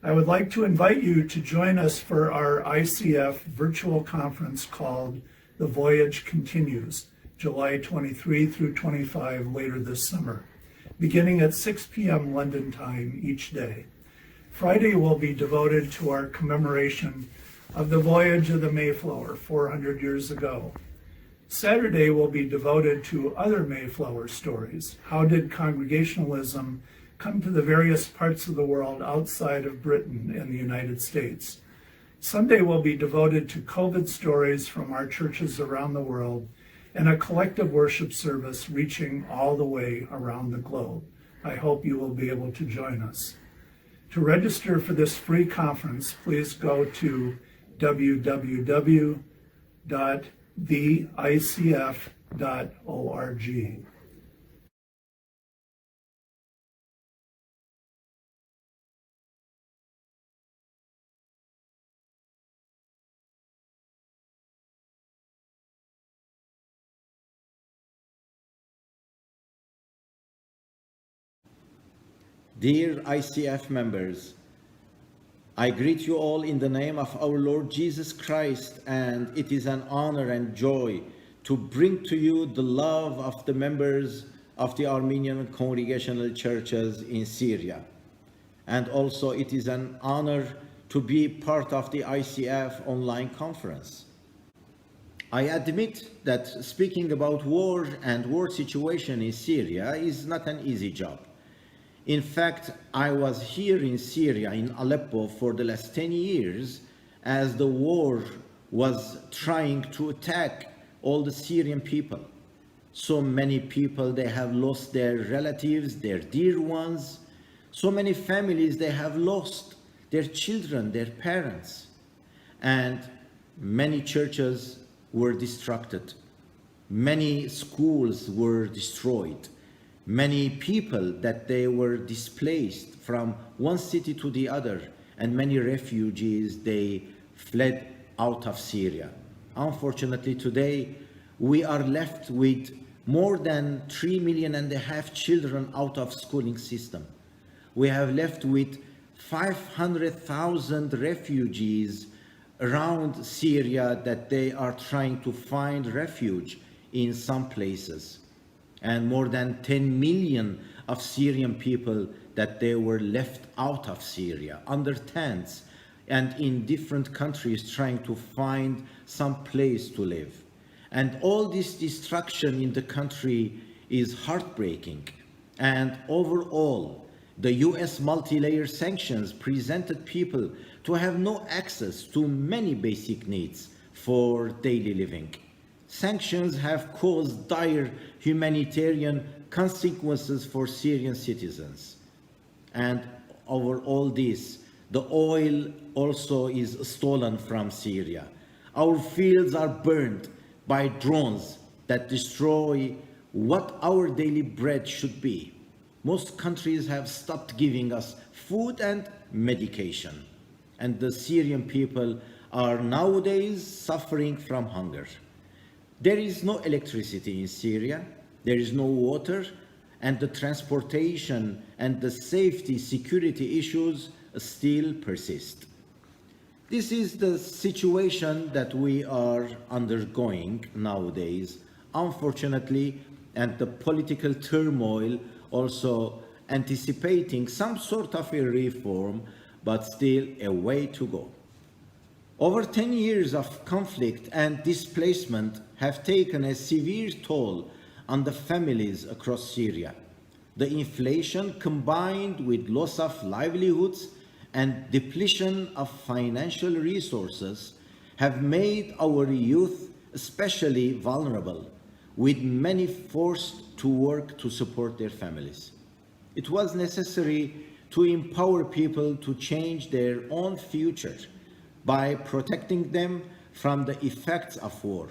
I would like to invite you to join us for our ICF virtual conference called The Voyage Continues, July 23 through 25 later this summer, beginning at 6 p.m. London time each day. Friday will be devoted to our commemoration of the voyage of the Mayflower 400 years ago. Saturday will be devoted to other Mayflower stories. How did Congregationalism come to the various parts of the world outside of Britain and the United States? Sunday will be devoted to COVID stories from our churches around the world and a collective worship service reaching all the way around the globe. I hope you will be able to join us. To register for this free conference, please go to www.theicf.org. Dear ICF members, I greet you all in the name of our Lord Jesus Christ, and it is an honor and joy to bring to you the love of the members of the Armenian Congregational Churches in Syria. And also it is an honor to be part of the ICF online conference. I admit that speaking about war and war situation in Syria is not an easy job. In fact, I was here in Syria, in Aleppo, for the last 10 years as the war was trying to attack all the Syrian people. So many people, they have lost their relatives, their dear ones. So many families, they have lost their children, their parents. And many churches were destructed. Many schools were destroyed. Many people that they were displaced from one city to the other, and many refugees, they fled out of Syria. Unfortunately, today, we are left with more than 3.5 million children out of schooling system. We have left with 500,000 refugees around Syria that they are trying to find refuge in some places. And more than 10 million of Syrian people that they were left out of Syria, under tents and in different countries trying to find some place to live. And all this destruction in the country is heartbreaking. And overall, the US multi-layer sanctions presented people to have no access to many basic needs for daily living. Sanctions have caused dire humanitarian consequences for Syrian citizens. And over all this, the oil also is stolen from Syria. Our fields are burned by drones that destroy what our daily bread should be. Most countries have stopped giving us food and medication. And the Syrian people are nowadays suffering from hunger. There is no electricity in Syria, there is no water, and the transportation and the safety security issues still persist. This is the situation that we are undergoing nowadays, unfortunately, and the political turmoil also anticipating some sort of a reform, but still a way to go. Over 10 years of conflict and displacement have taken a severe toll on the families across Syria. The inflation combined with loss of livelihoods and depletion of financial resources have made our youth especially vulnerable, with many forced to work to support their families. It was necessary to empower people to change their own future by protecting them from the effects of war,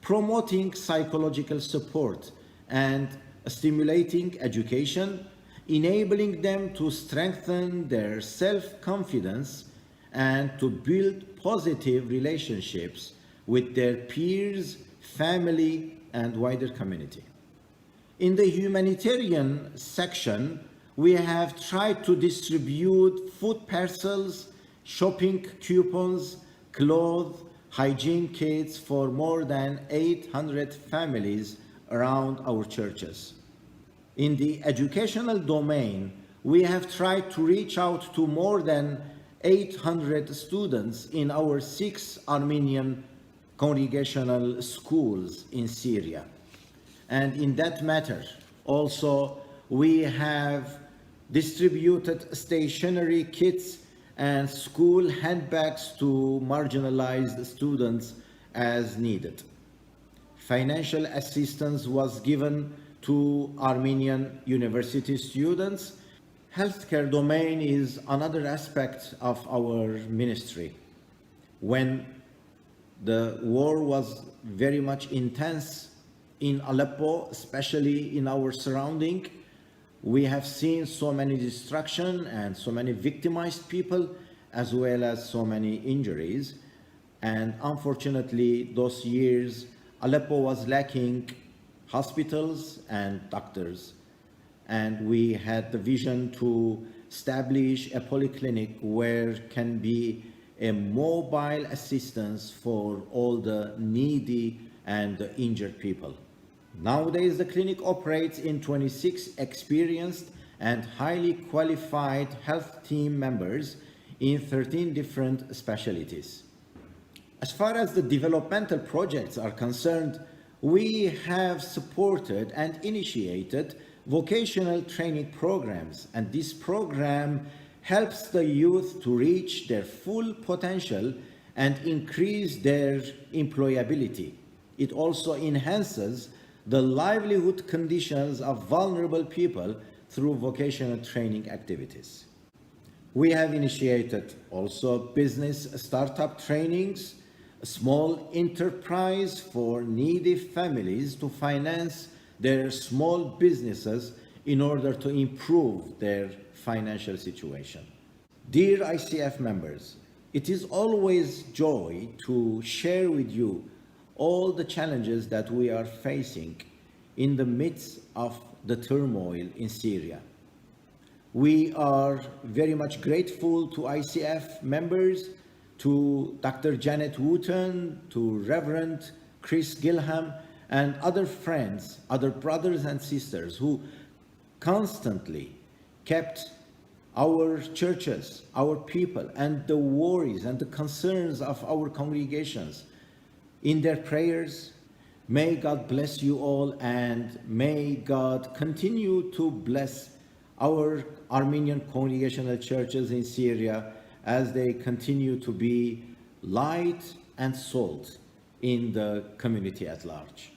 promoting psychological support, and stimulating education, enabling them to strengthen their self-confidence and to build positive relationships with their peers, family, and wider community. In the humanitarian section, We have tried to distribute food parcels, shopping coupons, clothes, hygiene kits for more than 800 families around our churches. In the educational domain, we have tried to reach out to more than 800 students in our 6 Armenian congregational schools in Syria. And in that matter, also, we have distributed stationery kits and school handbags to marginalized students as needed. Financial assistance was given to Armenian university students. Healthcare domain is another aspect of our ministry. When the war was very much intense in Aleppo, especially in our surrounding, we have seen so many destruction and so many victimized people, as well as so many injuries. And unfortunately, those years, Aleppo was lacking hospitals and doctors. And we had the vision to establish a polyclinic where can be a mobile assistance for all the needy and the injured people. Nowadays, the clinic operates in 26 experienced and highly qualified health team members in 13 different specialties. As far as the developmental projects are concerned, we have supported and initiated vocational training programs, and this program helps the youth to reach their full potential and increase their employability. It also enhances the livelihood conditions of vulnerable people through vocational training activities. We have initiated also business startup trainings, a small enterprise for needy families to finance their small businesses in order to improve their financial situation. Dear ICF members, it is always joy to share with you all the challenges that we are facing in the midst of the turmoil in Syria. We are very much grateful to ICF members, to Dr. Janet Wooten, to Reverend Chris Gilham, and other friends, other brothers and sisters who constantly kept our churches, our people, and the worries and the concerns of our congregations in their prayers. May God bless you all, and may God continue to bless our Armenian congregational churches in Syria as they continue to be light and salt in the community at large.